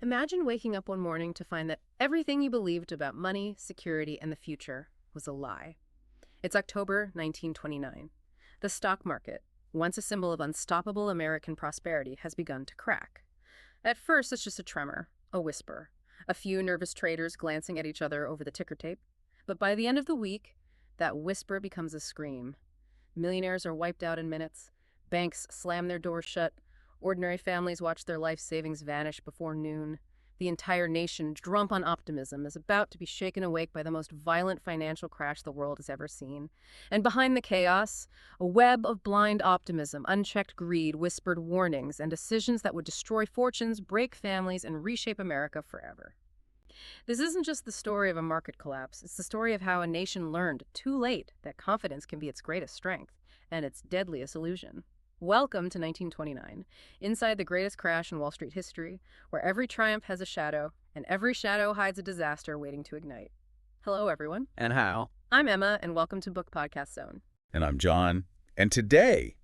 Imagine waking up one morning to find that everything you believed about money, security, and the future was a lie. It's October 1929. The stock market, once a symbol of unstoppable American prosperity, has begun to crack. At first, it's just a tremor, a whisper, a few nervous traders glancing at each other over the ticker tape. But by the end of the week, that whisper becomes a scream. Millionaires are wiped out in minutes. Banks slam their doors shut. Ordinary families watch their life savings vanish before noon. The entire nation, drunk on optimism, is about to be shaken awake by the most violent financial crash the world has ever seen. And behind the chaos, a web of blind optimism, unchecked greed, whispered warnings, and decisions that would destroy fortunes, break families, and reshape America forever. This isn't just the story of a market collapse. It's the story of how a nation learned too late that confidence can be its greatest strength and its deadliest illusion. Welcome to 1929, inside the greatest crash in Wall Street history, where every triumph has a shadow, and every shadow hides a disaster waiting to ignite. Hello, everyone. And Hal. I'm Emma, and welcome to Book Podcast Zone. And I'm John. And today,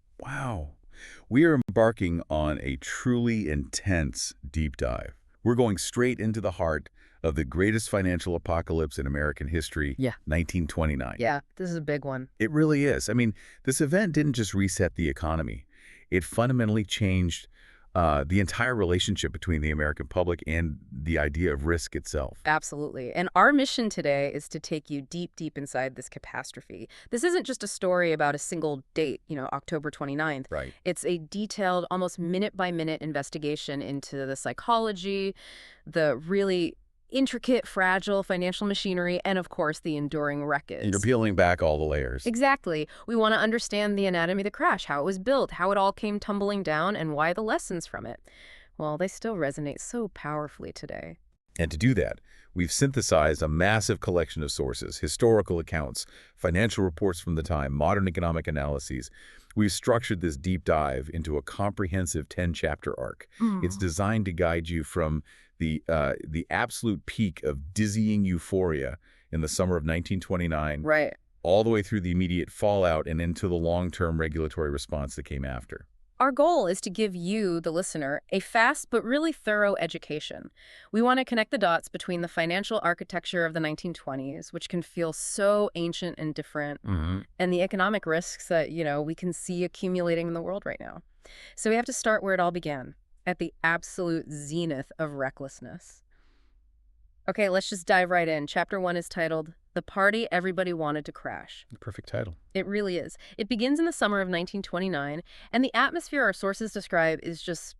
we are embarking on a truly intense deep dive. We're going straight into the heart of the greatest financial apocalypse in American history, 1929. Yeah, this is a big one. It really is. I mean, this event didn't just reset the economy. It fundamentally changed the entire relationship between the American public and the idea of risk itself. Absolutely. And our mission today is to take you deep, deep inside this catastrophe. This isn't just a story about a single date, October 29th. Right. It's a detailed, almost minute-by-minute investigation into the psychology, the really intricate, fragile financial machinery, and of course the enduring wreckage. You're peeling back all the layers. Exactly. We want to understand the anatomy of the crash, how it was built, how it all came tumbling down, and why the lessons from it. Well, they still resonate so powerfully today. And to do that, we've synthesized a massive collection of sources, historical accounts, financial reports from the time, modern economic analyses. We've structured this deep dive into a comprehensive 10-chapter arc. It's designed to guide you from the absolute peak of dizzying euphoria in the summer of 1929, right, all the way through the immediate fallout and into the long-term regulatory response that came after. Our goal is to give you, the listener, a fast but really thorough education. We want to connect the dots between the financial architecture of the 1920s, which can feel so ancient and different, and the economic risks that, we can see accumulating in the world right now. So we have to start where it all began, at the absolute zenith of recklessness. Okay, let's just dive right in. Chapter 1 is titled, The Party Everybody Wanted to Crash. Perfect title. It really is. It begins in the summer of 1929, and the atmosphere our sources describe is just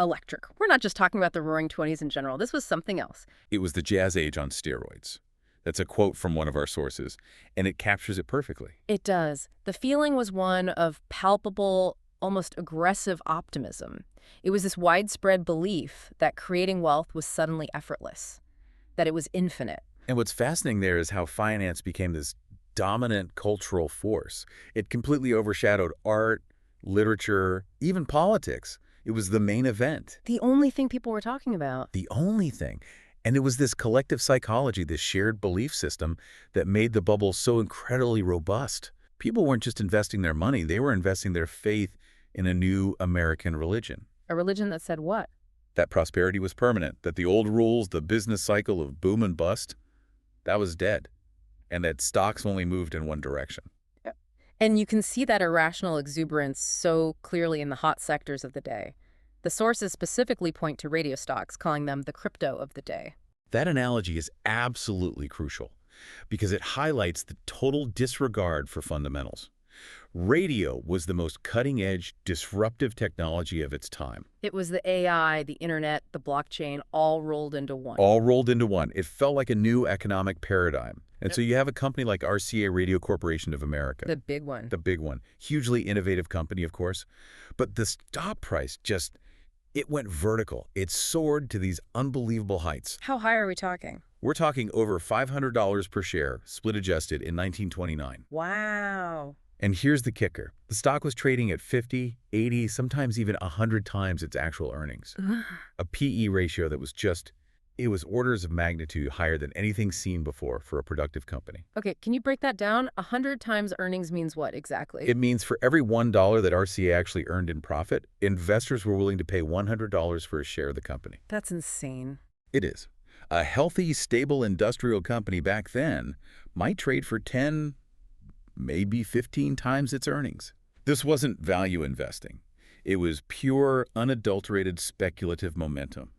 electric. We're not just talking about the Roaring Twenties in general. This was something else. It was the jazz age on steroids. That's a quote from one of our sources, and it captures it perfectly. It does. The feeling was one of palpable, almost aggressive optimism. It was this widespread belief that creating wealth was suddenly effortless, that it was infinite. And what's fascinating there is how finance became this dominant cultural force. It completely overshadowed art, literature, even politics. It was the main event. The only thing people were talking about. The only thing. And it was this collective psychology, this shared belief system that made the bubble so incredibly robust. People weren't just investing their money, they were investing their faith in a new American religion. A religion that said what? That prosperity was permanent, that the old rules, the business cycle of boom and bust, that was dead, and that stocks only moved in one direction. And you can see that irrational exuberance so clearly in the hot sectors of the day. The sources specifically point to radio stocks, calling them the crypto of the day. That analogy is absolutely crucial because it highlights the total disregard for fundamentals. Radio was the most cutting-edge, disruptive technology of its time. It was the AI, the internet, the blockchain, all rolled into one. All rolled into one. It felt like a new economic paradigm. And so you have a company like RCA Radio Corporation of America. The big one. The big one. Hugely innovative company, of course. But the stock price it went vertical. It soared to these unbelievable heights. How high are we talking? We're talking over $500 per share, split adjusted, in 1929. Wow. And here's the kicker. The stock was trading at 50, 80, sometimes even 100 times its actual earnings. A PE ratio that was just It was orders of magnitude higher than anything seen before for a productive company. Okay, can you break that down? 100 times earnings means what exactly? It means for every $1 that RCA actually earned in profit, investors were willing to pay $100 for a share of the company. That's insane. It is. A healthy, stable industrial company back then might trade for 10, maybe 15 times its earnings. This wasn't value investing. It was pure, unadulterated speculative momentum.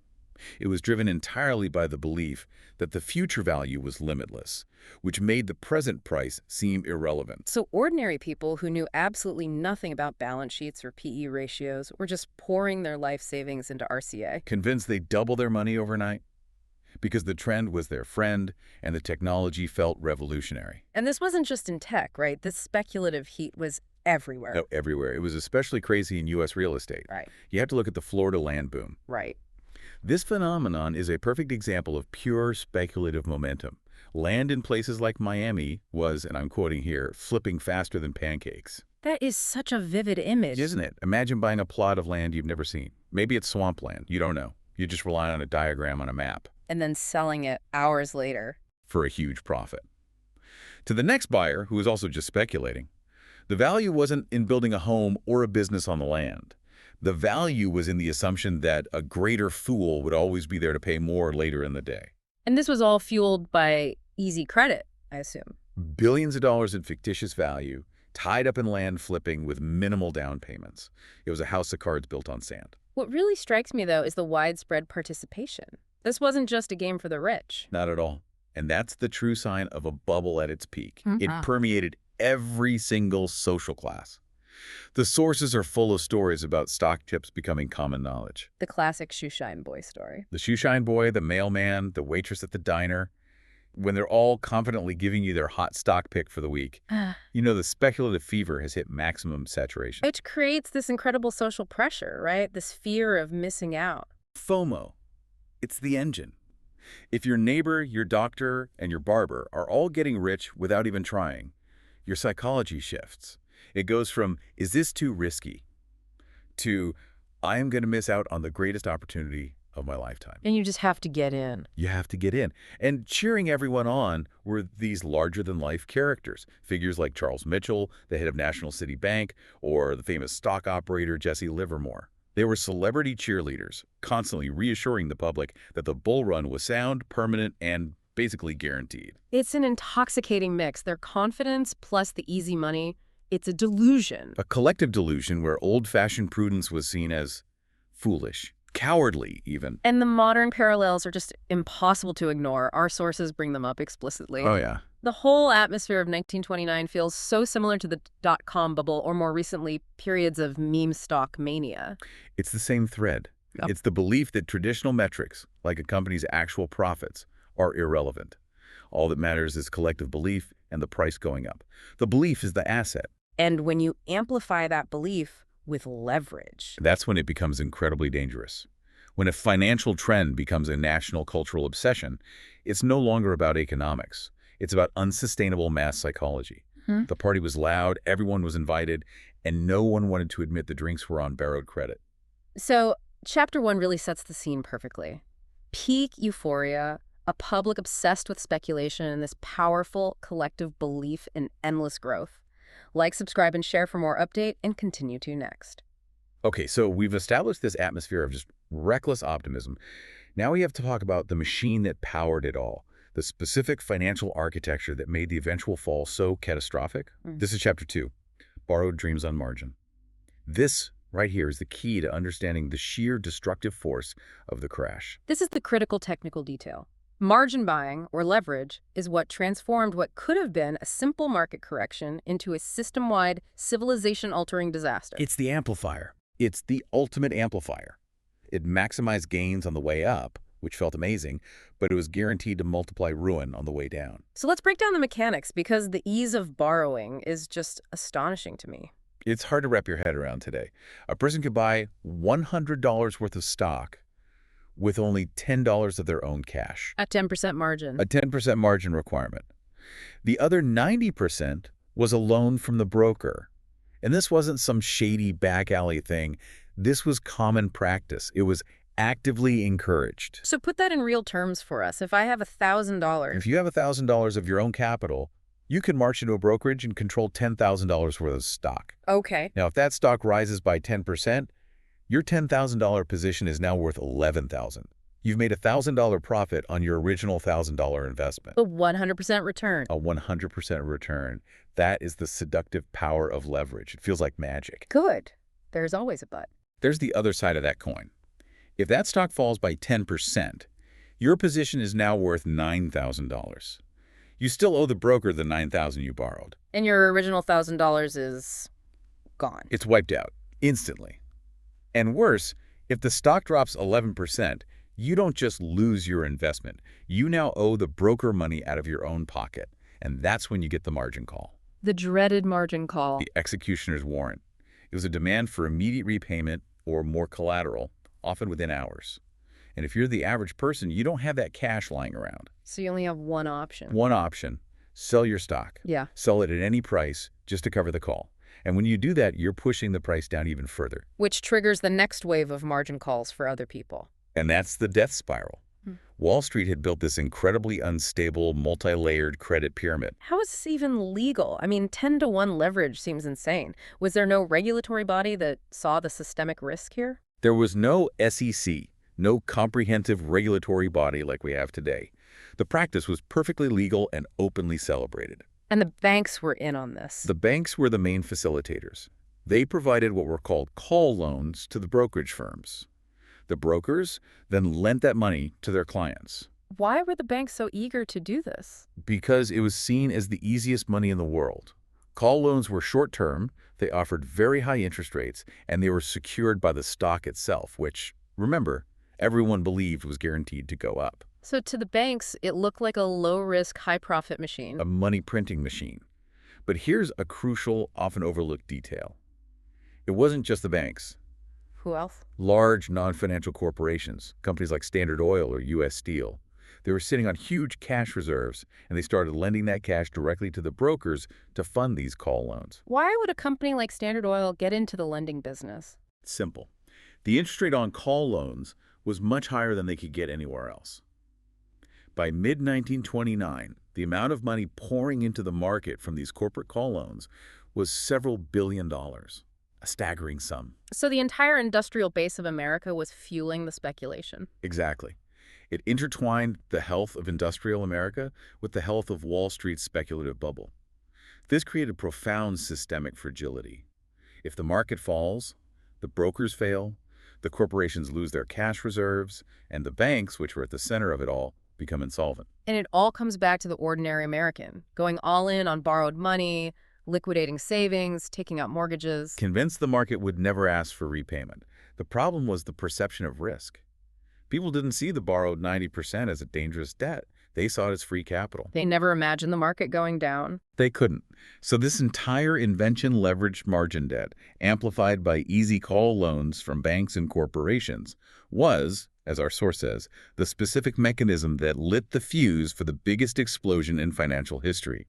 It was driven entirely by the belief that the future value was limitless, which made the present price seem irrelevant. So ordinary people who knew absolutely nothing about balance sheets or PE ratios were just pouring their life savings into RCA. Convinced they'd double their money overnight? Because the trend was their friend and the technology felt revolutionary. And this wasn't just in tech, right? This speculative heat was everywhere. No, everywhere. It was especially crazy in U.S. real estate. Right. You have to look at the Florida land boom. Right. This phenomenon is a perfect example of pure speculative momentum. Land in places like Miami was, and I'm quoting here, flipping faster than pancakes. That is such a vivid image. Isn't it? Imagine buying a plot of land you've never seen. Maybe it's swampland. You don't know. You just rely on a diagram on a map. And then selling it hours later. For a huge profit. To the next buyer, who was also just speculating, the value wasn't in building a home or a business on the land. The value was in the assumption that a greater fool would always be there to pay more later in the day. And this was all fueled by easy credit, I assume. Billions of dollars in fictitious value, tied up in land flipping with minimal down payments. It was a house of cards built on sand. What really strikes me, though, is the widespread participation. This wasn't just a game for the rich. Not at all. And that's the true sign of a bubble at its peak. It permeated every single social class. The sources are full of stories about stock tips becoming common knowledge. The classic shoeshine boy story. The shoeshine boy, the mailman, the waitress at the diner, when they're all confidently giving you their hot stock pick for the week, you know the speculative fever has hit maximum saturation. Which creates this incredible social pressure, right? This fear of missing out. FOMO. It's the engine. If your neighbor, your doctor, and your barber are all getting rich without even trying, your psychology shifts. It goes from, is this too risky, to, I am going to miss out on the greatest opportunity of my lifetime. And you just have to get in. You have to get in. And cheering everyone on were these larger-than-life characters, figures like Charles Mitchell, the head of National City Bank, or the famous stock operator Jesse Livermore. They were celebrity cheerleaders, constantly reassuring the public that the bull run was sound, permanent, and basically guaranteed. It's an intoxicating mix. Their confidence plus the easy money. It's a delusion. A collective delusion where old-fashioned prudence was seen as foolish, cowardly even. And the modern parallels are just impossible to ignore. Our sources bring them up explicitly. Oh, yeah. The whole atmosphere of 1929 feels so similar to the dot-com bubble or more recently periods of meme stock mania. It's the same thread. Yep. It's the belief that traditional metrics, like a company's actual profits, are irrelevant. All that matters is collective belief and the price going up. The belief is the asset. And when you amplify that belief with leverage, That's when it becomes incredibly dangerous. When a financial trend becomes a national cultural obsession, it's no longer about economics. It's about unsustainable mass psychology. The party was loud, everyone was invited, and no one wanted to admit the drinks were on borrowed credit. So, Chapter 1 really sets the scene perfectly. Peak euphoria, a public obsessed with speculation, and this powerful collective belief in endless growth. Like, subscribe, and share for more update, and continue to next. Okay, so we've established this atmosphere of just reckless optimism. Now we have to talk about the machine that powered it all, the specific financial architecture that made the eventual fall so catastrophic. This is Chapter 2, Borrowed Dreams on Margin. This right here is the key to understanding the sheer destructive force of the crash. This is the critical technical detail. Margin buying, or leverage, is what transformed what could have been a simple market correction into a system-wide, civilization-altering disaster. It's the amplifier. It's the ultimate amplifier. It maximized gains on the way up, which felt amazing, but it was guaranteed to multiply ruin on the way down. So let's break down the mechanics, because the ease of borrowing is just astonishing to me. It's hard to wrap your head around today. A person could buy $100 worth of stock with only $10 of their own cash. At 10% margin. A 10% margin requirement. The other 90% was a loan from the broker. And this wasn't some shady back alley thing. This was common practice. It was actively encouraged. So put that in real terms for us. If I have $1,000, If you have $1,000 of your own capital, you can march into a brokerage and control $10,000 worth of stock. okay. Now, if that stock rises by 10%, your $10,000 position is now worth $11,000. You've made a $1,000 profit on your original $1,000 investment. The 100% return. A 100% return. That is the seductive power of leverage. It feels like magic. Good. There's always a but. There's the other side of that coin. If that stock falls by 10%, your position is now worth $9,000. You still owe the broker the $9,000 you borrowed. And your original $1,000 is gone. It's wiped out instantly. And worse, if the stock drops 11%, you don't just lose your investment. You now owe the broker money out of your own pocket. And that's when you get the margin call. The dreaded margin call. The executioner's warrant. It was a demand for immediate repayment or more collateral, often within hours. And if you're the average person, you don't have that cash lying around. So you only have one option. One option, sell your stock. Yeah. Sell it at any price just to cover the call. And when you do that, you're pushing the price down even further. Which triggers the next wave of margin calls for other people. And that's the death spiral. Wall Street had built this incredibly unstable, multi-layered credit pyramid. How is this even legal? I mean, 10-to-1 leverage seems insane. Was there no regulatory body that saw the systemic risk here? There was no SEC, no comprehensive regulatory body like we have today. The practice was perfectly legal and openly celebrated. And the banks were in on this. The banks were the main facilitators. They provided what were called call loans to the brokerage firms. The brokers then lent that money to their clients. Why were the banks so eager to do this? Because it was seen as the easiest money in the world. Call loans were short-term, they offered very high interest rates, and they were secured by the stock itself, which, remember, everyone believed was guaranteed to go up. So to the banks, it looked like a low-risk, high-profit machine. A money-printing machine. But here's a crucial, often overlooked detail. It wasn't just the banks. Who else? Large non-financial corporations, companies like Standard Oil or U.S. Steel. They were sitting on huge cash reserves, and they started lending that cash directly to the brokers to fund these call loans. Why would a company like Standard Oil get into the lending business? Simple. The interest rate on call loans was much higher than they could get anywhere else. By mid-1929, the amount of money pouring into the market from these corporate call loans was several $billion. A staggering sum. So the entire industrial base of America was fueling the speculation. Exactly. It intertwined the health of industrial America with the health of Wall Street's speculative bubble. This created profound systemic fragility. If the market falls, the brokers fail, the corporations lose their cash reserves, and the banks, which were at the center of it all, become insolvent. And it all comes back to the ordinary American, going all in on borrowed money, liquidating savings, taking out mortgages. Convinced the market would never ask for repayment. The problem was the perception of risk. People didn't see the borrowed 90% as a dangerous debt. They saw it as free capital. They never imagined the market going down. They couldn't. So this entire invention leveraged margin debt, amplified by easy call loans from banks and corporations, was, as our source says, the specific mechanism that lit the fuse for the biggest explosion in financial history.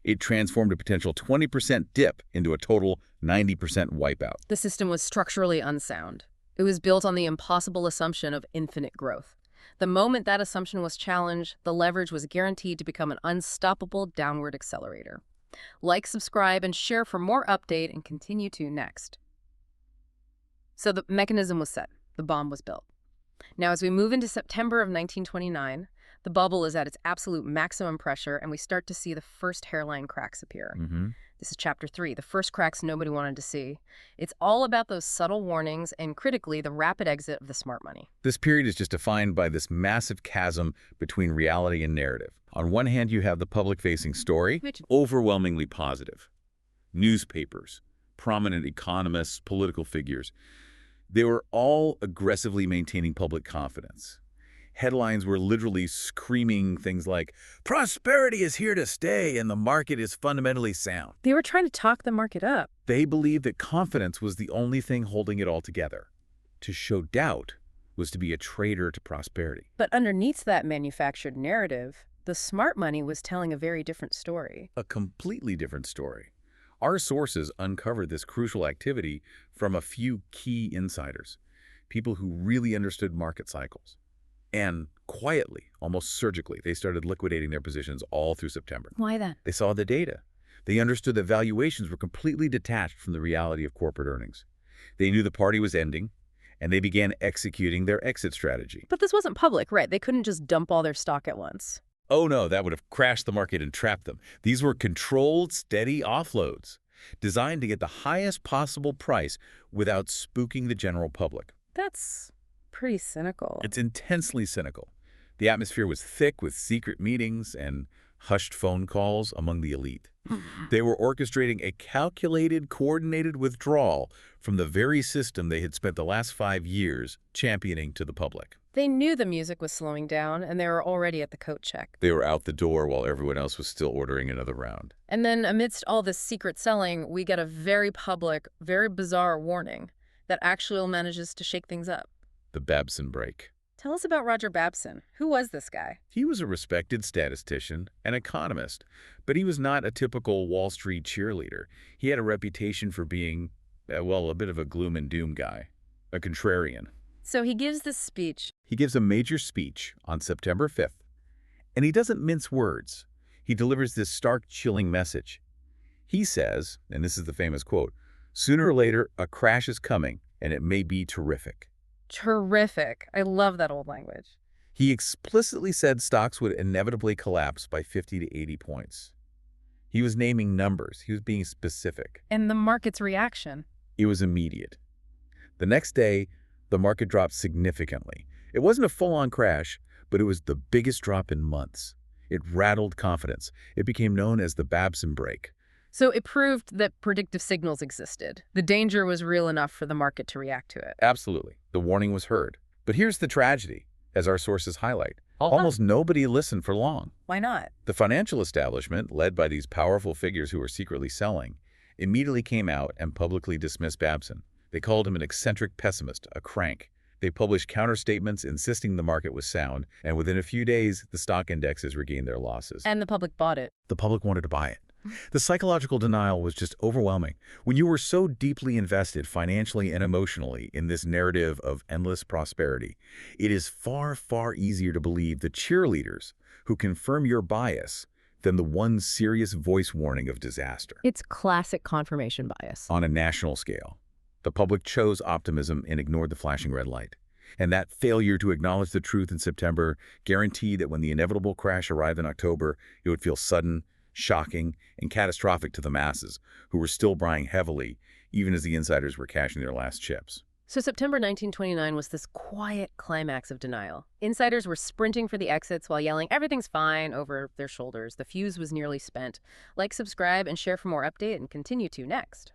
It transformed a potential 20% dip into a total 90% wipeout. The system was structurally unsound. It was built on the impossible assumption of infinite growth. The moment that assumption was challenged, the leverage was guaranteed to become an unstoppable downward accelerator. Like, subscribe, and share for more update, and continue to next. So the mechanism was set. The bomb was built. Now, as we move into September of 1929, the bubble is at its absolute maximum pressure, and we start to see the first hairline cracks appear. This is Chapter 3, the first cracks nobody wanted to see. It's all about those subtle warnings and, critically, the rapid exit of the smart money. This period is just defined by this massive chasm between reality and narrative. On one hand, you have the public-facing story, overwhelmingly positive. Newspapers, prominent economists, political figures. They were all aggressively maintaining public confidence. Headlines were literally screaming things like, "Prosperity is here to stay and the market is fundamentally sound." They were trying to talk the market up. They believed that confidence was the only thing holding it all together. To show doubt was to be a traitor to prosperity. But underneath that manufactured narrative, the smart money was telling a very different story. A completely different story. Our sources uncovered this crucial activity from a few key insiders. people who really understood market cycles. And quietly, almost surgically, they started liquidating their positions all through September. Why then? They saw the data. They understood that valuations were completely detached from the reality of corporate earnings. They knew the party was ending, and they began executing their exit strategy. But this wasn't public, right? They couldn't just dump all their stock at once. Oh no, that would have crashed the market and trapped them. These were controlled, steady offloads, designed to get the highest possible price without spooking the general public. That's pretty cynical. It's intensely cynical. The atmosphere was thick with secret meetings and hushed phone calls among the elite. They were orchestrating a calculated, coordinated withdrawal from the very system they had spent the last 5 years championing to the public. They knew the music was slowing down, and they were already at the coat check. They were out the door while everyone else was still ordering another round. And then amidst all this secret selling, we get a very public, very bizarre warning that actually manages to shake things up. The Babson break. Tell us about Roger Babson. Who was this guy? He was a respected statistician and economist, but he was not a typical Wall Street cheerleader. He had a reputation for being, well, a bit of a gloom and doom guy, a contrarian. So he gives this speech. He gives a major speech on September 5th, and he doesn't mince words. He delivers this stark, chilling message. He says, and this is the famous quote, "Sooner or later, a crash is coming, and it may be terrific." Terrific. I love that old language. He explicitly said stocks would inevitably collapse by 50 to 80 points. He was naming numbers. He was being specific. And the market's reaction? It was immediate. The next day, the market dropped significantly. It wasn't a full-on crash, but it was the biggest drop in months. It rattled confidence. It became known as the Babson break. So it proved that predictive signals existed. The danger was real enough for the market to react to it. Absolutely. The warning was heard. But here's the tragedy, as our sources highlight. Almost nobody listened for long. Why not? The financial establishment, led by these powerful figures who were secretly selling, immediately came out and publicly dismissed Babson. They called him an eccentric pessimist, a crank. They published counterstatements insisting the market was sound, and within a few days, the stock indexes regained their losses. And the public bought it. The public wanted to buy it. The psychological denial was just overwhelming. When you were so deeply invested financially and emotionally in this narrative of endless prosperity, it is far, far easier to believe the cheerleaders who confirm your bias than the one serious voice warning of disaster. It's classic confirmation bias. On a national scale, the public chose optimism and ignored the flashing red light. And that failure to acknowledge the truth in September guaranteed that when the inevitable crash arrived in October, it would feel sudden, shocking, and catastrophic to the masses, who were still buying heavily, even as the insiders were cashing their last chips. So September 1929 was this quiet climax of denial. Insiders were sprinting for the exits while yelling, "Everything's fine," over their shoulders. The fuse was nearly spent. Like, subscribe, and share for more update, and continue to next.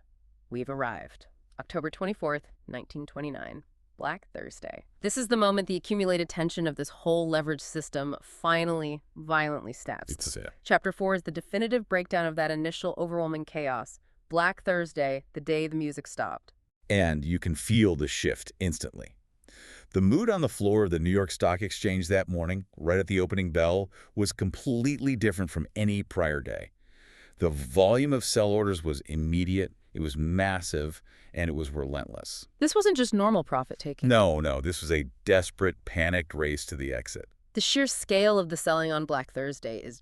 We've arrived. October 24th, 1929. Black Thursday. This is the moment the accumulated tension of this whole leveraged system finally, violently snaps. It's it. Chapter 4 is the definitive breakdown of that initial overwhelming chaos. Black Thursday, the day the music stopped. And you can feel the shift instantly. The mood on the floor of the New York Stock Exchange that morning, right at the opening bell, was completely different from any prior day. The volume of sell orders was immediate, it was massive, and it was relentless. This wasn't just normal profit-taking. No, this was a desperate, panicked race to the exit. The sheer scale of the selling on Black Thursday is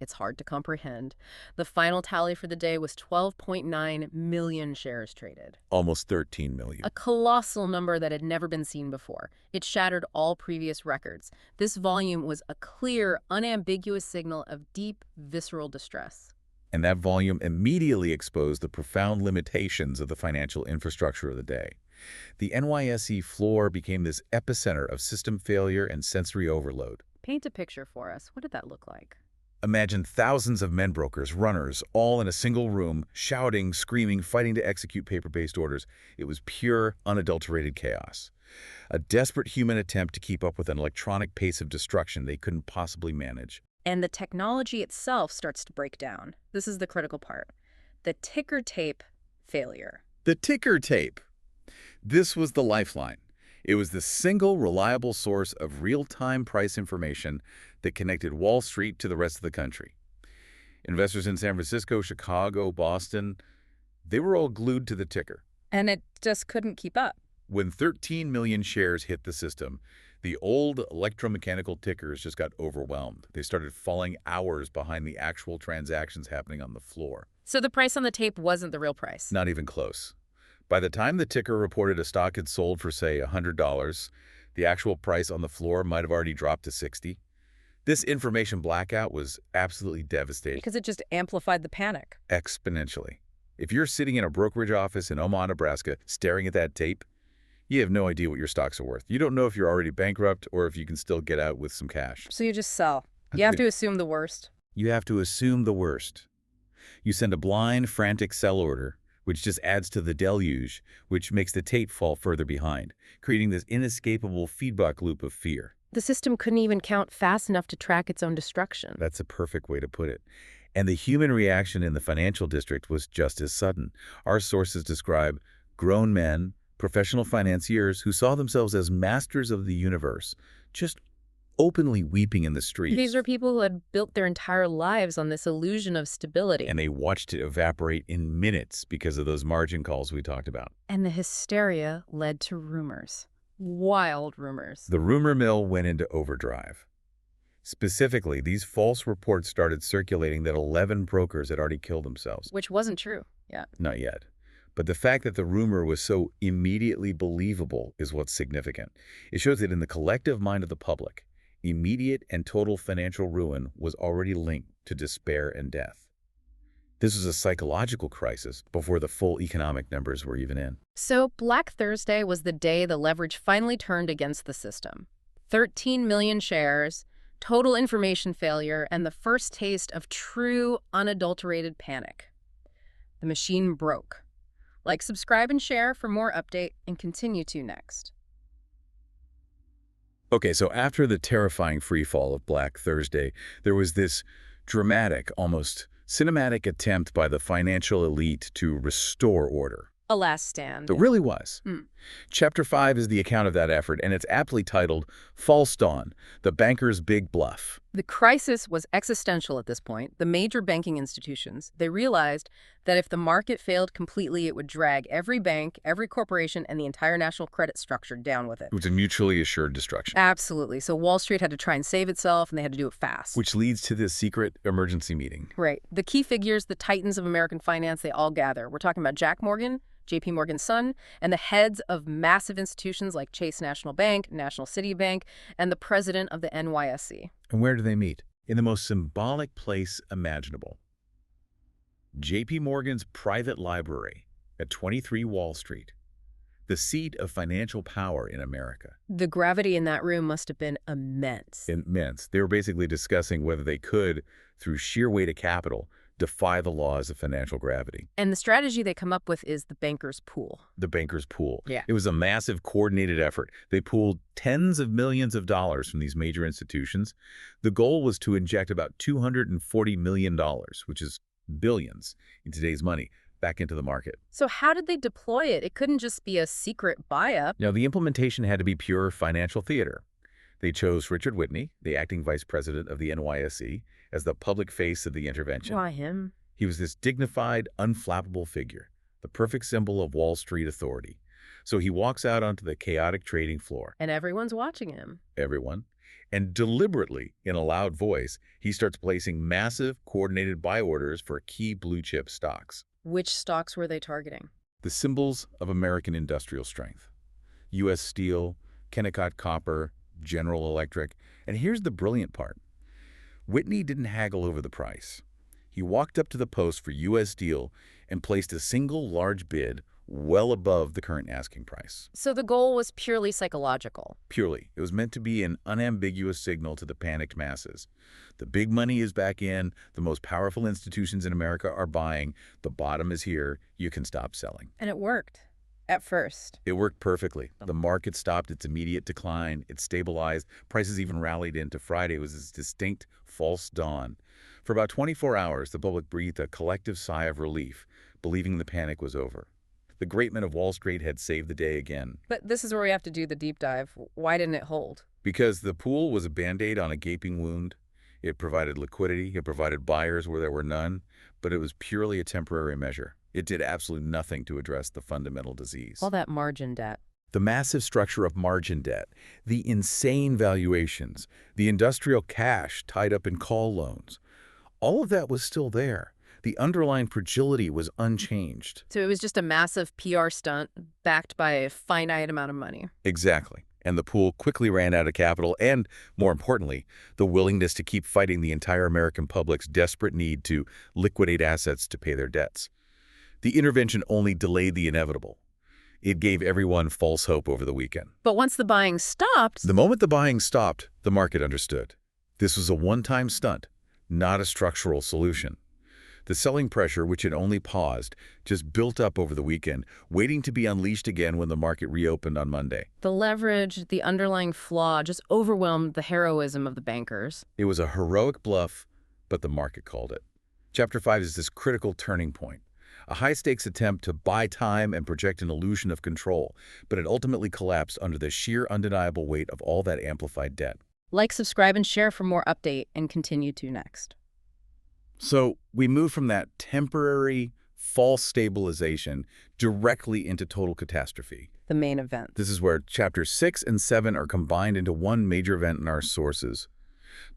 it's hard to comprehend. The final tally for the day was 12.9 million shares traded. Almost 13 million. A colossal number that had never been seen before. It shattered all previous records. This volume was a clear, unambiguous signal of deep, visceral distress. And that volume immediately exposed the profound limitations of the financial infrastructure of the day. The NYSE floor became this epicenter of system failure and sensory overload. Paint a picture for us. What did that look like? Imagine thousands of men brokers, runners, all in a single room, shouting, screaming, fighting to execute paper-based orders. It was pure, unadulterated chaos. A desperate human attempt to keep up with an electronic pace of destruction they couldn't possibly manage. And the technology itself starts to break down. This is the critical part. The ticker tape failure. The ticker tape. This was the lifeline. It was the single reliable source of real-time price information that connected Wall Street to the rest of the country. Investors in San Francisco, Chicago, Boston, they were all glued to the ticker. And it just couldn't keep up. When 13 million shares hit the system, the old electromechanical tickers just got overwhelmed. They started falling hours behind the actual transactions happening on the floor. So the price on the tape wasn't the real price. Not even close. By the time the ticker reported a stock had sold for, say, $100, the actual price on the floor might have already dropped to $60. This information blackout was absolutely devastating. Because it just amplified the panic. Exponentially. If you're sitting in a brokerage office in Omaha, Nebraska, staring at that tape, you have no idea what your stocks are worth. You don't know if you're already bankrupt or if you can still get out with some cash. So you just sell. You have to assume the worst. You have to assume the worst. You send a blind, frantic sell order, which just adds to the deluge, which makes the tape fall further behind, creating this inescapable feedback loop of fear. The system couldn't even count fast enough to track its own destruction. That's a perfect way to put it. And the human reaction in the financial district was just as sudden. Our sources describe grown men, professional financiers who saw themselves as masters of the universe, just openly weeping in the streets. These are people who had built their entire lives on this illusion of stability. And they watched it evaporate in minutes because of those margin calls we talked about. And the hysteria led to rumors. Wild rumors. The rumor mill went into overdrive. Specifically, these false reports started circulating that 11 brokers had already killed themselves. Which wasn't true yet. Not yet. But the fact that the rumor was so immediately believable is what's significant. It shows that in the collective mind of the public, immediate and total financial ruin was already linked to despair and death. This was a psychological crisis before the full economic numbers were even in. So Black Thursday was the day the leverage finally turned against the system. 13 million shares, total information failure, and the first taste of true, unadulterated panic. The machine broke. Like, subscribe, and share for more update, and continue to next. Okay, so after the terrifying freefall of Black Thursday, there was this dramatic, almost cinematic attempt by the financial elite to restore order. A last stand. It really was. Chapter 5 is the account of that effort, and it's aptly titled False Dawn, the Banker's Big Bluff. The crisis was existential at this point. The major banking institutions, they realized that if the market failed completely, it would drag every bank, every corporation, and the entire national credit structure down with it. It was a mutually assured destruction. Absolutely. So Wall Street had to try and save itself, and they had to do it fast. Which leads to this secret emergency meeting. Right. The key figures, the titans of American finance, they all gather. We're talking about Jack Morgan, J.P. Morgan's son, and the heads of massive institutions like Chase National Bank, National City Bank, and the president of the NYSE. And where do they meet? In the most symbolic place imaginable. J.P. Morgan's private library at 23 Wall Street, the seat of financial power in America. The gravity in that room must have been immense. Immense. They were basically discussing whether they could, through sheer weight of capital, defy the laws of financial gravity. And the strategy they come up with is the banker's pool. The banker's pool. Yeah. It was a massive coordinated effort. They pooled tens of millions of dollars from these major institutions. The goal was to inject about $240 million, which is billions in today's money, back into the market. So how did they deploy it? It couldn't just be a secret buy-up. Now, the implementation had to be pure financial theater. They chose Richard Whitney, the acting vice president of the NYSE, as the public face of the intervention. Why him? He was this dignified, unflappable figure, the perfect symbol of Wall Street authority. So he walks out onto the chaotic trading floor. And everyone's watching him. Everyone. And deliberately, in a loud voice, he starts placing massive, coordinated buy orders for key blue-chip stocks. Which stocks were they targeting? The symbols of American industrial strength. U.S. Steel, Kennecott Copper, General Electric. And here's the brilliant part. Whitney didn't haggle over the price. He walked up to the post for U.S. Steel and placed a single large bid well above the current asking price. So the goal was purely psychological. Purely. It was meant to be an unambiguous signal to the panicked masses. The big money is back in. The most powerful institutions in America are buying. The bottom is here. You can stop selling. And it worked. At first. It worked perfectly. The market stopped its immediate decline. It stabilized. Prices even rallied into Friday. It was this distinct false dawn. For about 24 hours, the public breathed a collective sigh of relief, believing the panic was over. The great men of Wall Street had saved the day again. But this is where we have to do the deep dive. Why didn't it hold? Because the pool was a Band-Aid on a gaping wound. It provided liquidity. It provided buyers where there were none. But it was purely a temporary measure. It did absolutely nothing to address the fundamental disease. All that margin debt. The massive structure of margin debt, the insane valuations, the industrial cash tied up in call loans. All of that was still there. The underlying fragility was unchanged. So it was just a massive PR stunt backed by a finite amount of money. Exactly. And the pool quickly ran out of capital and, more importantly, the willingness to keep fighting the entire American public's desperate need to liquidate assets to pay their debts. The intervention only delayed the inevitable. It gave everyone false hope over the weekend. But once the buying stopped... The moment the buying stopped, the market understood. This was a one-time stunt, not a structural solution. The selling pressure, which had only paused, just built up over the weekend, waiting to be unleashed again when the market reopened on Monday. The leverage, the underlying flaw, just overwhelmed the heroism of the bankers. It was a heroic bluff, but the market called it. Chapter 5 is this critical turning point. A high-stakes attempt to buy time and project an illusion of control, but it ultimately collapsed under the sheer undeniable weight of all that amplified debt. Like, subscribe, and share for more update, and continue to next. So we move from that temporary, false stabilization directly into total catastrophe. The main event. This is where chapters 6 and 7 are combined into one major event in our sources.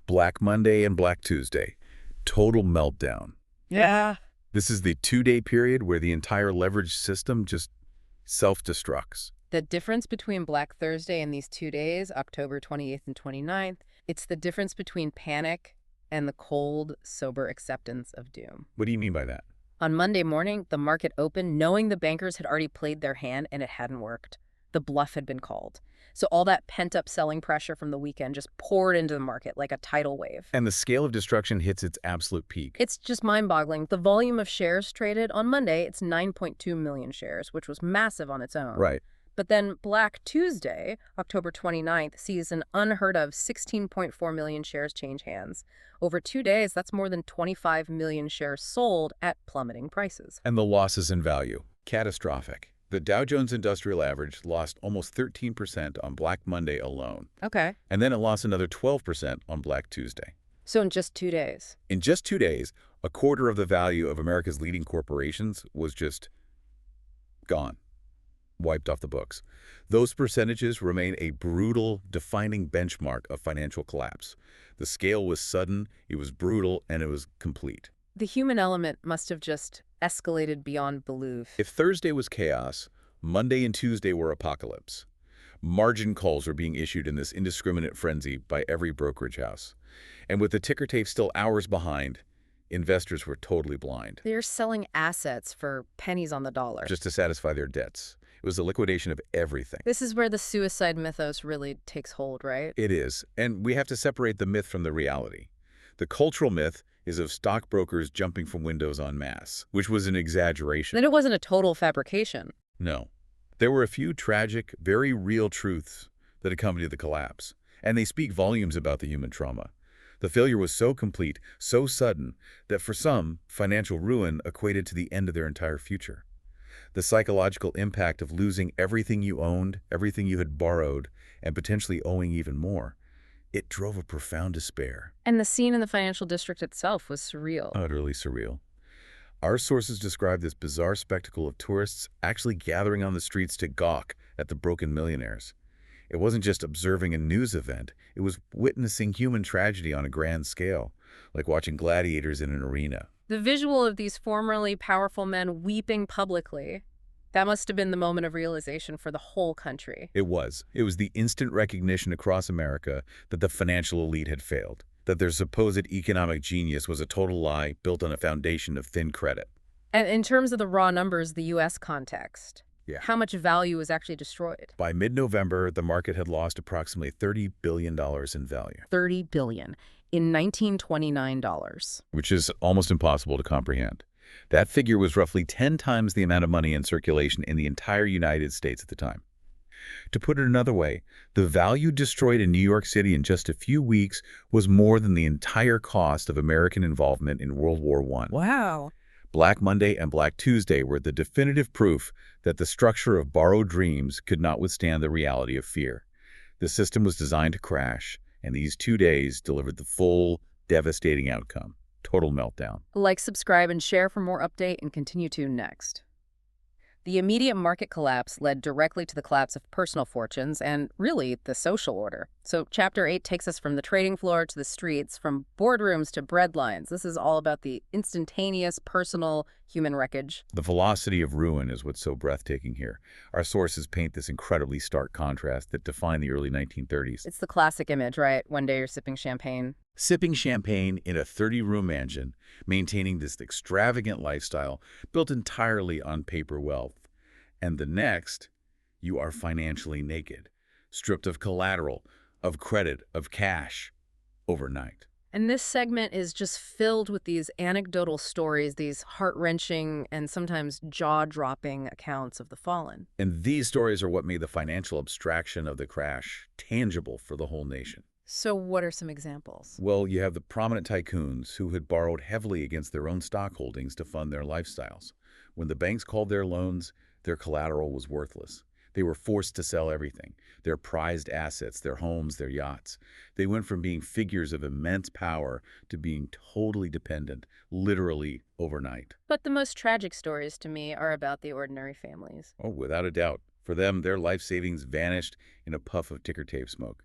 Black Monday and Black Tuesday. Total meltdown. Yeah. This is the 2-day period where the entire leverage system just self-destructs. The difference between Black Thursday and these 2 days, October 28th and 29th, it's the difference between panic and the cold, sober acceptance of doom. What do you mean by that? On Monday morning, the market opened knowing the bankers had already played their hand and it hadn't worked. The bluff had been called. So all that pent-up selling pressure from the weekend just poured into the market like a tidal wave. And the scale of destruction hits its absolute peak. It's just mind-boggling. The volume of shares traded on Monday, it's 9.2 million shares, which was massive on its own. Right. But then Black Tuesday, October 29th, sees an unheard of 16.4 million shares change hands. Over 2 days, that's more than 25 million shares sold at plummeting prices. And the losses in value. Catastrophic. The Dow Jones Industrial Average lost almost 13% on Black Monday alone. Okay. And then it lost another 12% on Black Tuesday. So in just 2 days. In just 2 days, a quarter of the value of America's leading corporations was just gone. Wiped off the books. Those percentages remain a brutal, defining benchmark of financial collapse. The scale was sudden, it was brutal, and it was complete. The human element must have just escalated beyond belief. If Thursday was chaos, Monday and Tuesday were apocalypse. Margin calls were being issued in this indiscriminate frenzy by every brokerage house. And with the ticker tape still hours behind, investors were totally blind. They're selling assets for pennies on the dollar. Just to satisfy their debts. It was the liquidation of everything. This is where the suicide mythos really takes hold, right? It is, and we have to separate the myth from the reality. The cultural myth is of stockbrokers jumping from windows en masse, which was an exaggeration. Then it wasn't a total fabrication. No. There were a few tragic, very real truths that accompanied the collapse, and they speak volumes about the human trauma. The failure was so complete, so sudden, that for some, financial ruin equated to the end of their entire future. The psychological impact of losing everything you owned, everything you had borrowed, and potentially owing even more, it drove a profound despair. And the scene in the financial district itself was surreal. Utterly surreal. Our sources describe this bizarre spectacle of tourists actually gathering on the streets to gawk at the broken millionaires. It wasn't just observing a news event, it was witnessing human tragedy on a grand scale, like watching gladiators in an arena. The visual of these formerly powerful men weeping publicly, that must have been the moment of realization for the whole country. It was. It was the instant recognition across America that the financial elite had failed, that their supposed economic genius was a total lie built on a foundation of thin credit. And in terms of the raw numbers, the U.S. context, how much value was actually destroyed? By mid-November, the market had lost approximately $30 billion in value. $30 billion in 1929 dollars. Which is almost impossible to comprehend. That figure was roughly 10 times the amount of money in circulation in the entire United States at the time. To put it another way, the value destroyed in New York City in just a few weeks was more than the entire cost of American involvement in World War I. Wow. Black Monday and Black Tuesday were the definitive proof that the structure of borrowed dreams could not withstand the reality of fear. The system was designed to crash, and these 2 days delivered the full, devastating outcome. Total meltdown. Like, subscribe, and share for more update, and continue to next. The immediate market collapse led directly to the collapse of personal fortunes and, really, the social order. So Chapter 8 takes us from the trading floor to the streets, from boardrooms to breadlines. This is all about the instantaneous, personal, human wreckage. The velocity of ruin is what's so breathtaking here. Our sources paint this incredibly stark contrast that defined the early 1930s. It's the classic image, right? One day you're sipping champagne. Sipping champagne in a 30-room mansion, maintaining this extravagant lifestyle built entirely on paper wealth. And the next, you are financially naked, stripped of collateral, of credit, of cash, overnight. And this segment is just filled with these anecdotal stories, these heart-wrenching and sometimes jaw-dropping accounts of the fallen. And these stories are what made the financial abstraction of the crash tangible for the whole nation. So what are some examples? Well, you have the prominent tycoons who had borrowed heavily against their own stock holdings to fund their lifestyles. When the banks called their loans, their collateral was worthless. They were forced to sell everything, their prized assets, their homes, their yachts. They went from being figures of immense power to being totally dependent, literally overnight. But the most tragic stories to me are about the ordinary families. Oh, without a doubt. For them, their life savings vanished in a puff of ticker tape smoke.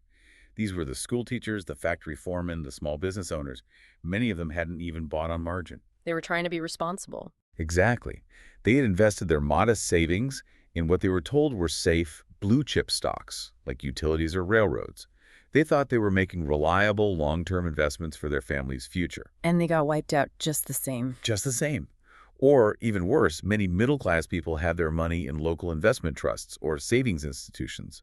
These were the school teachers, the factory foremen, the small business owners. Many of them hadn't even bought on margin. They were trying to be responsible. Exactly. They had invested their modest savings in what they were told were safe, blue-chip stocks, like utilities or railroads. They thought they were making reliable, long-term investments for their family's future. And they got wiped out just the same. Just the same. Or, even worse, many middle-class people had their money in local investment trusts or savings institutions.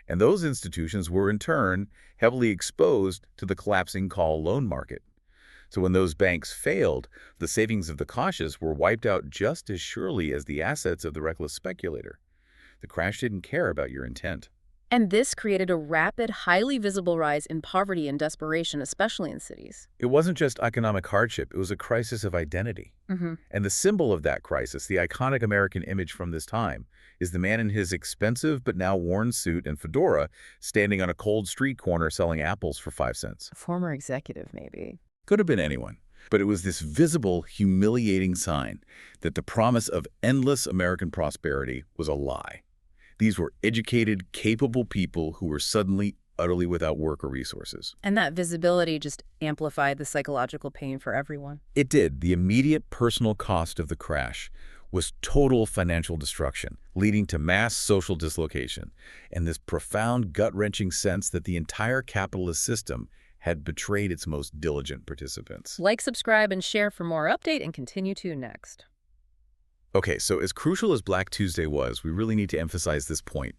And those institutions were, in turn, heavily exposed to the collapsing call loan market. So when those banks failed, the savings of the cautious were wiped out just as surely as the assets of the reckless speculator. The crash didn't care about your intent. And this created a rapid, highly visible rise in poverty and desperation, especially in cities. It wasn't just economic hardship, it was a crisis of identity. And the symbol of that crisis, the iconic American image from this time, is the man in his expensive but now worn suit and fedora standing on a cold street corner selling apples for 5 cents. A former executive, maybe. Could have been anyone. But it was this visible, humiliating sign that the promise of endless American prosperity was a lie. These were educated, capable people who were suddenly utterly without work or resources. And that visibility just amplified the psychological pain for everyone. It did. The immediate personal cost of the crash was total financial destruction, leading to mass social dislocation and this profound, gut-wrenching sense that the entire capitalist system had betrayed its most diligent participants. Like, subscribe, and share for more update, and continue to next. Okay, so as crucial as Black Tuesday was, we really need to emphasize this point.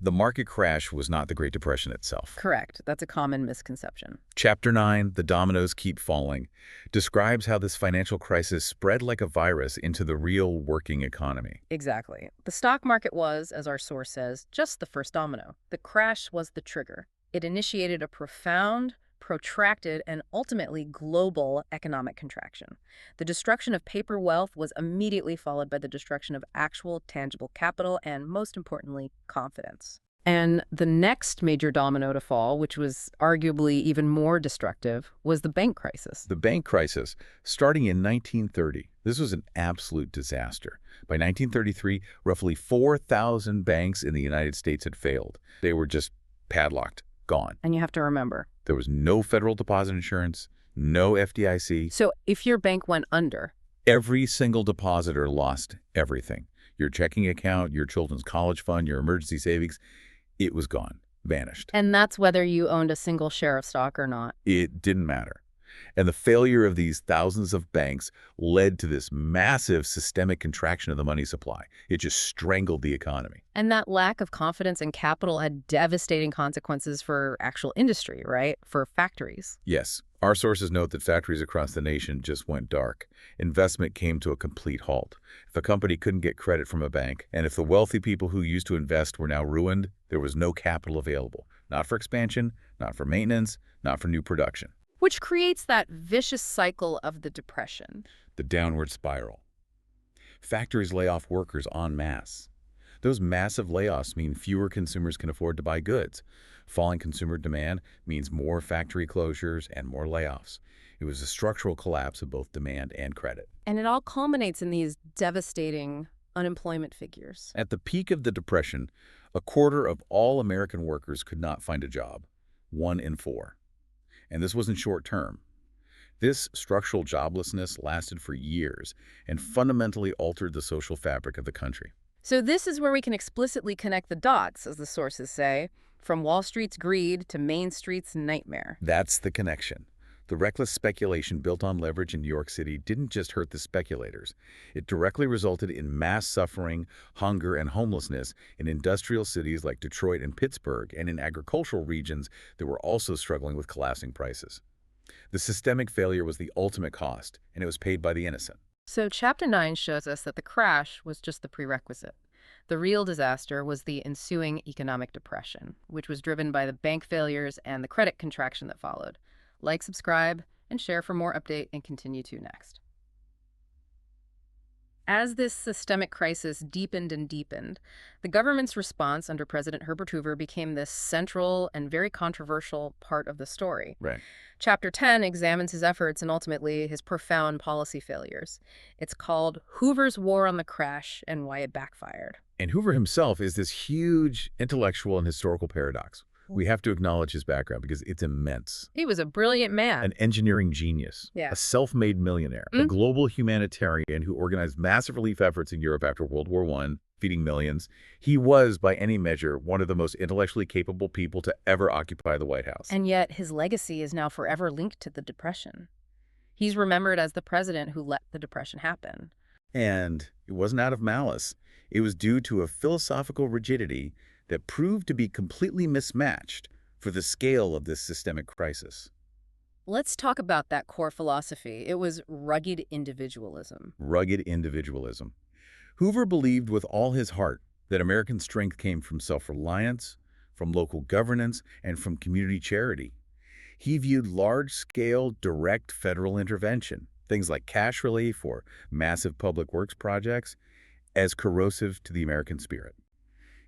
The market crash was not the Great Depression itself. Correct. That's a common misconception. Chapter 9, The Dominoes Keep Falling, describes how this financial crisis spread like a virus into the real working economy. Exactly. The stock market was, as our source says, just the first domino. The crash was the trigger. It initiated a profound, protracted, and ultimately global economic contraction. The destruction of paper wealth was immediately followed by the destruction of actual tangible capital and, most importantly, confidence. And the next major domino to fall, which was arguably even more destructive, was the bank crisis. The bank crisis, starting in 1930, this was an absolute disaster. By 1933, roughly 4,000 banks in the United States had failed. They were just padlocked. Gone. And you have to remember, there was no federal deposit insurance, no FDIC. So if your bank went under, every single depositor lost everything. Your checking account, your children's college fund, your emergency savings, it was gone, vanished. And that's whether you owned a single share of stock or not. It didn't matter. And the failure of these thousands of banks led to this massive systemic contraction of the money supply. It just strangled the economy. And that lack of confidence in capital had devastating consequences for actual industry, right? For factories. Yes. Our sources note that factories across the nation just went dark. Investment came to a complete halt. If a company couldn't get credit from a bank, and if the wealthy people who used to invest were now ruined, there was no capital available. Not for expansion, not for maintenance, not for new production. Which creates that vicious cycle of the depression. The downward spiral. Factories lay off workers en masse. Those massive layoffs mean fewer consumers can afford to buy goods. Falling consumer demand means more factory closures and more layoffs. It was a structural collapse of both demand and credit. And it all culminates in these devastating, unemployment figures. At the peak of the Depression, a quarter of all American workers could not find a job, 1 in 4. And this wasn't short term. This structural joblessness lasted for years and fundamentally altered the social fabric of the country. So this is where we can explicitly connect the dots, as the sources say, from Wall Street's greed to Main Street's nightmare. That's the connection. The reckless speculation built on leverage in New York City didn't just hurt the speculators. It directly resulted in mass suffering, hunger, and homelessness in industrial cities like Detroit and Pittsburgh, and in agricultural regions that were also struggling with collapsing prices. The systemic failure was the ultimate cost, and it was paid by the innocent. So Chapter 9 shows us that the crash was just the prerequisite. The real disaster was the ensuing economic depression, which was driven by the bank failures and the credit contraction that followed. Like, subscribe, and share for more update, and continue to next. As this systemic crisis deepened and deepened, the government's response under President Herbert Hoover became this central and very controversial part of the story. Right. Chapter 10 examines his efforts and ultimately his profound policy failures. It's called Hoover's War on the Crash and Why It Backfired. And Hoover himself is this huge intellectual and historical paradox. We have to acknowledge his background because it's immense. He was a brilliant man. An engineering genius, Yeah. a self-made millionaire, a global humanitarian who organized massive relief efforts in Europe after World War I, feeding millions. He was, by any measure, one of the most intellectually capable people to ever occupy the White House. And yet his legacy is now forever linked to the Depression. He's remembered as the president who let the Depression happen. And it wasn't out of malice. It was due to a philosophical rigidity that proved to be completely mismatched for the scale of this systemic crisis. Let's talk about that core philosophy. It was rugged individualism. Rugged individualism. Hoover believed with all his heart that American strength came from self-reliance, from local governance, and from community charity. He viewed large-scale, direct federal intervention, things like cash relief or massive public works projects, as corrosive to the American spirit.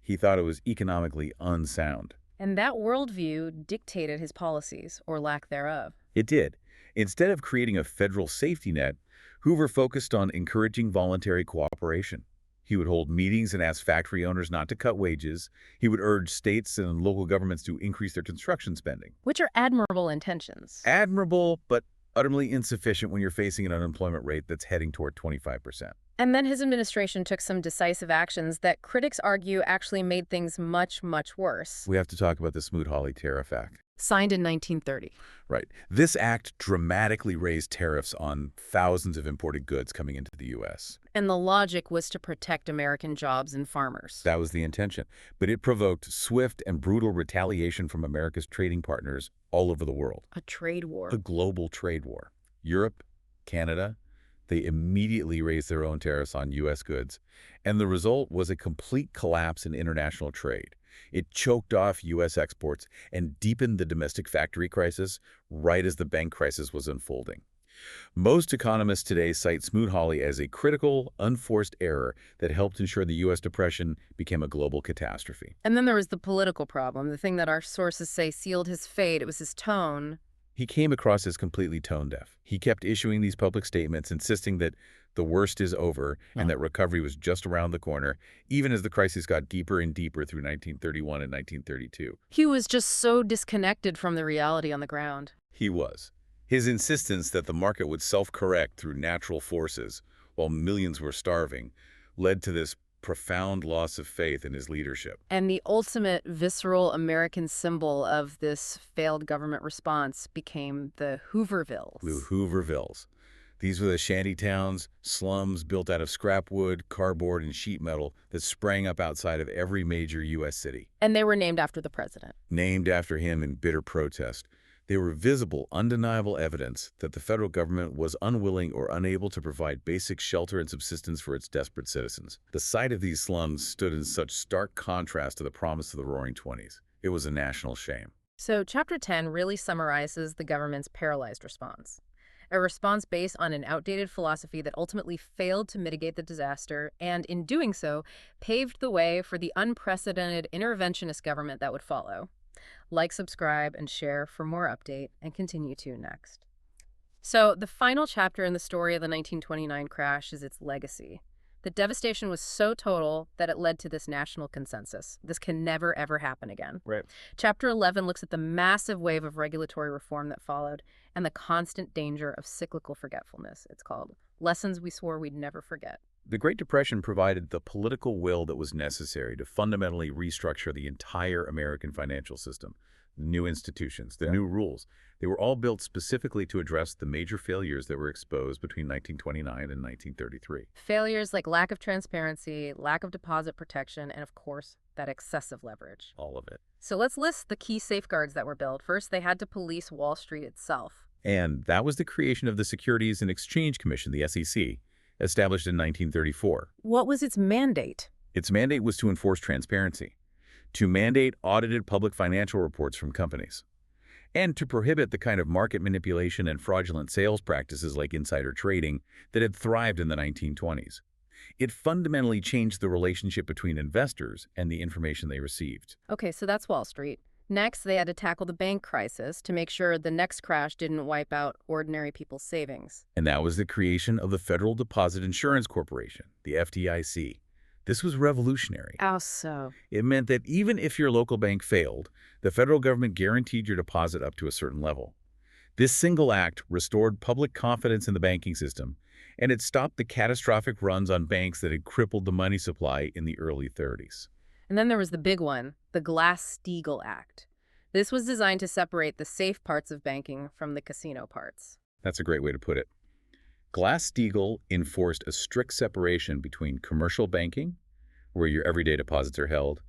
He thought it was economically unsound. And that worldview dictated his policies, or lack thereof. It did. Instead of creating a federal safety net, Hoover focused on encouraging voluntary cooperation. He would hold meetings and ask factory owners not to cut wages. He would urge states and local governments to increase their construction spending. Which are admirable intentions. Admirable, but utterly insufficient when you're facing an unemployment rate that's heading toward 25%. And then his administration took some decisive actions that critics argue actually made things much, much worse. We have to talk about the Smoot-Hawley Tariff Act. Signed in 1930. Right. This act dramatically raised tariffs on thousands of imported goods coming into the U.S. And the logic was to protect American jobs and farmers. That was the intention. But it provoked swift and brutal retaliation from America's trading partners all over the world. A trade war. A global trade war. Europe, Canada, they immediately raised their own tariffs on U.S. goods. And the result was a complete collapse in international trade. It choked off U.S. exports and deepened the domestic factory crisis right as the bank crisis was unfolding. Most economists today cite Smoot-Hawley as a critical, unforced error that helped ensure the U.S. Depression became a global catastrophe. And then there was the political problem, the thing that our sources say sealed his fate. It was his tone. He came across as completely tone-deaf. He kept issuing these public statements, insisting that the worst is over and that recovery was just around the corner, even as the crisis got deeper and deeper through 1931 and 1932. He was just so disconnected from the reality on the ground. He was. His insistence that the market would self-correct through natural forces while millions were starving led to this profound loss of faith in his leadership. And the ultimate visceral American symbol of this failed government response became the Hoovervilles. The Hoovervilles. These were the shanty towns, slums built out of scrap wood, cardboard, and sheet metal that sprang up outside of every major U.S. city. And they were named after the president. Named after him in bitter protest. They were visible, undeniable evidence that the federal government was unwilling or unable to provide basic shelter and subsistence for its desperate citizens. The sight of these slums stood in such stark contrast to the promise of the Roaring Twenties. It was a national shame. So Chapter 10 really summarizes the government's paralyzed response. A response based on an outdated philosophy that ultimately failed to mitigate the disaster and, in doing so, paved the way for the unprecedented interventionist government that would follow. Like, subscribe, and share for more update, and continue to next. So the final chapter in the story of the 1929 crash is its legacy. The devastation was so total that it led to this national consensus. This can never, ever happen again. Right. Chapter 11 looks at the massive wave of regulatory reform that followed and the constant danger of cyclical forgetfulness. It's called Lessons We Swore We'd Never Forget. The Great Depression provided the political will that was necessary to fundamentally restructure the entire American financial system. The new institutions, the new rules, they were all built specifically to address the major failures that were exposed between 1929 and 1933. Failures like lack of transparency, lack of deposit protection, and of course, that excessive leverage. All of it. So let's list the key safeguards that were built. First, they had to police Wall Street itself. And that was the creation of the Securities and Exchange Commission, the SEC, established in 1934. What was its mandate? Its mandate was to enforce transparency, to mandate audited public financial reports from companies, and to prohibit the kind of market manipulation and fraudulent sales practices like insider trading that had thrived in the 1920s. It fundamentally changed the relationship between investors and the information they received. Okay, so that's Wall Street. Next, they had to tackle the bank crisis to make sure the next crash didn't wipe out ordinary people's savings. And that was the creation of the Federal Deposit Insurance Corporation, the FDIC. This was revolutionary. How so? It meant that even if your local bank failed, the federal government guaranteed your deposit up to a certain level. This single act restored public confidence in the banking system, and it stopped the catastrophic runs on banks that had crippled the money supply in the early 30s. And then there was the big one, the Glass-Steagall Act. This was designed to separate the safe parts of banking from the casino parts. That's a great way to put it. Glass-Steagall enforced a strict separation between commercial banking, where your everyday deposits are held,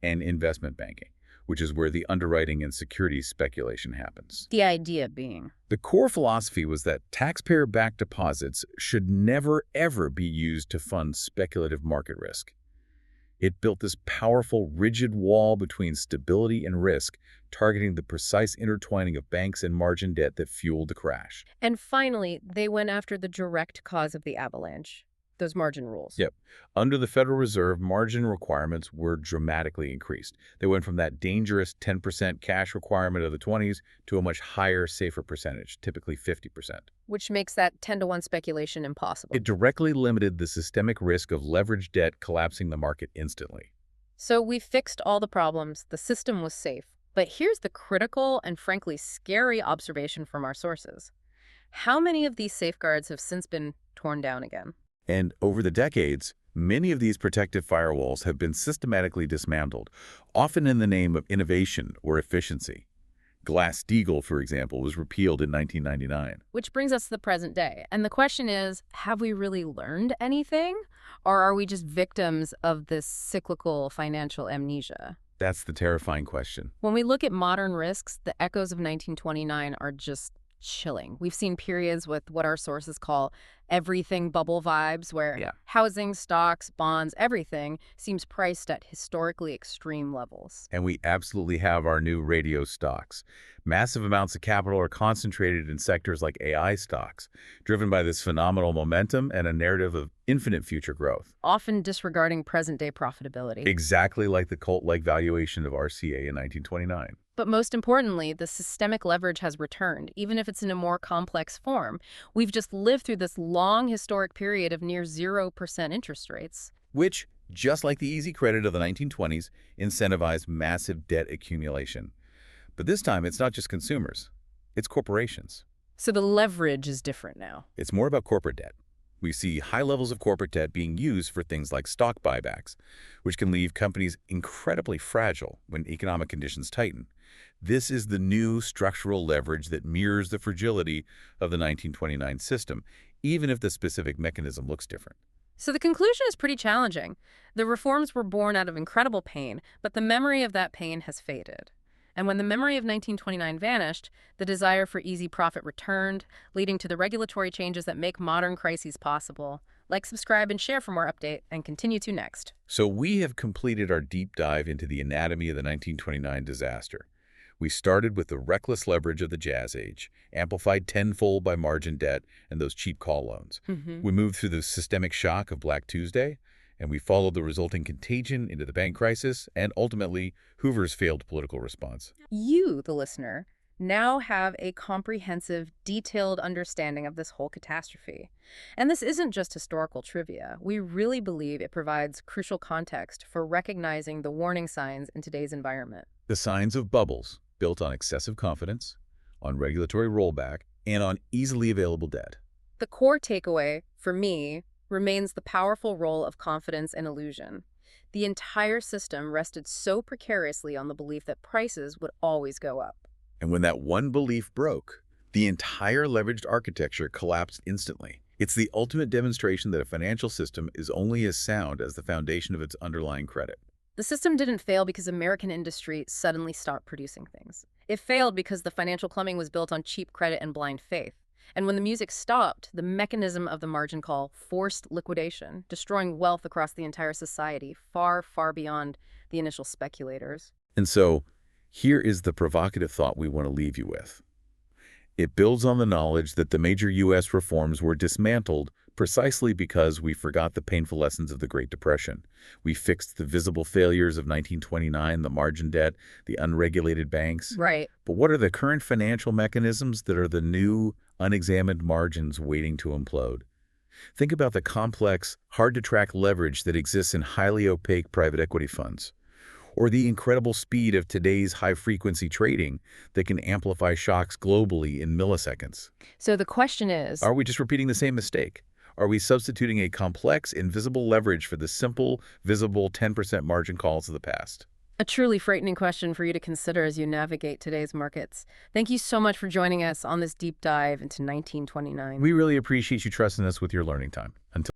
and investment banking, which is where the underwriting and securities speculation happens. The idea being? The core philosophy was that taxpayer-backed deposits should never, ever be used to fund speculative market risk. It built this powerful, rigid wall between stability and risk, targeting the precise intertwining of banks and margin debt that fueled the crash. And finally, they went after the direct cause of the avalanche, those margin rules. Yep. Under the Federal Reserve, margin requirements were dramatically increased. They went from that dangerous 10% cash requirement of the 20s to a much higher, safer percentage, typically 50%. Which makes that 10-to-1 speculation impossible. It directly limited the systemic risk of leveraged debt collapsing the market instantly. So we fixed all the problems. The system was safe. But here's the critical and frankly scary observation from our sources. How many of these safeguards have since been torn down again? And over the decades, many of these protective firewalls have been systematically dismantled, often in the name of innovation or efficiency. Glass-Steagall, for example, was repealed in 1999. Which brings us to the present day. And the question is, have we really learned anything? Or are we just victims of this cyclical financial amnesia? That's the terrifying question. When we look at modern risks, the echoes of 1929 are just chilling. We've seen periods with what our sources call everything bubble vibes, where housing, stocks, bonds, everything seems priced at historically extreme levels. And we absolutely have our new radio stocks. Massive amounts of capital are concentrated in sectors like AI stocks, driven by this phenomenal momentum and a narrative of infinite future growth. Often disregarding present-day profitability. Exactly like the cult-like valuation of RCA in 1929. But most importantly, the systemic leverage has returned, even if it's in a more complex form. We've just lived through this long historic period of near 0% interest rates. Which, just like the easy credit of the 1920s, incentivized massive debt accumulation. But this time, it's not just consumers. It's corporations. So the leverage is different now. It's more about corporate debt. We see high levels of corporate debt being used for things like stock buybacks, which can leave companies incredibly fragile when economic conditions tighten. This is the new structural leverage that mirrors the fragility of the 1929 system, even if the specific mechanism looks different. So the conclusion is pretty challenging. The reforms were born out of incredible pain, but the memory of that pain has faded. And when the memory of 1929 vanished, the desire for easy profit returned, leading to the regulatory changes that make modern crises possible. Like, subscribe, and share for more update, and continue to next. So we have completed our deep dive into the anatomy of the 1929 disaster. We started with the reckless leverage of the Jazz Age, amplified tenfold by margin debt and those cheap call loans. We moved through the systemic shock of Black Tuesday, and we followed the resulting contagion into the bank crisis and, ultimately, Hoover's failed political response. You, the listener, now have a comprehensive, detailed understanding of this whole catastrophe. And this isn't just historical trivia. We really believe it provides crucial context for recognizing the warning signs in today's environment. The signs of bubbles built on excessive confidence, on regulatory rollback, and on easily available debt. The core takeaway, for me, remains the powerful role of confidence and illusion. The entire system rested so precariously on the belief that prices would always go up. And when that one belief broke, the entire leveraged architecture collapsed instantly. It's the ultimate demonstration that a financial system is only as sound as the foundation of its underlying credit. The system didn't fail because American industry suddenly stopped producing things. It failed because the financial plumbing was built on cheap credit and blind faith. And when the music stopped, the mechanism of the margin call forced liquidation, destroying wealth across the entire society, far, far beyond the initial speculators. And so, here is the provocative thought we want to leave you with. It builds on the knowledge that the major U.S. reforms were dismantled precisely because we forgot the painful lessons of the Great Depression. We fixed the visible failures of 1929, the margin debt, the unregulated banks. Right. But what are the current financial mechanisms that are the new, unexamined margins waiting to implode? Think about the complex, hard-to-track leverage that exists in highly opaque private equity funds, or the incredible speed of today's high-frequency trading that can amplify shocks globally in milliseconds. So the question is, Are we just repeating the same mistake? Are we substituting a complex, invisible leverage for the simple, visible 10% margin calls of the past? a truly frightening question for you to consider as you navigate today's markets. Thank you so much for joining us on this deep dive into 1929. We really appreciate you trusting us with your learning time. Until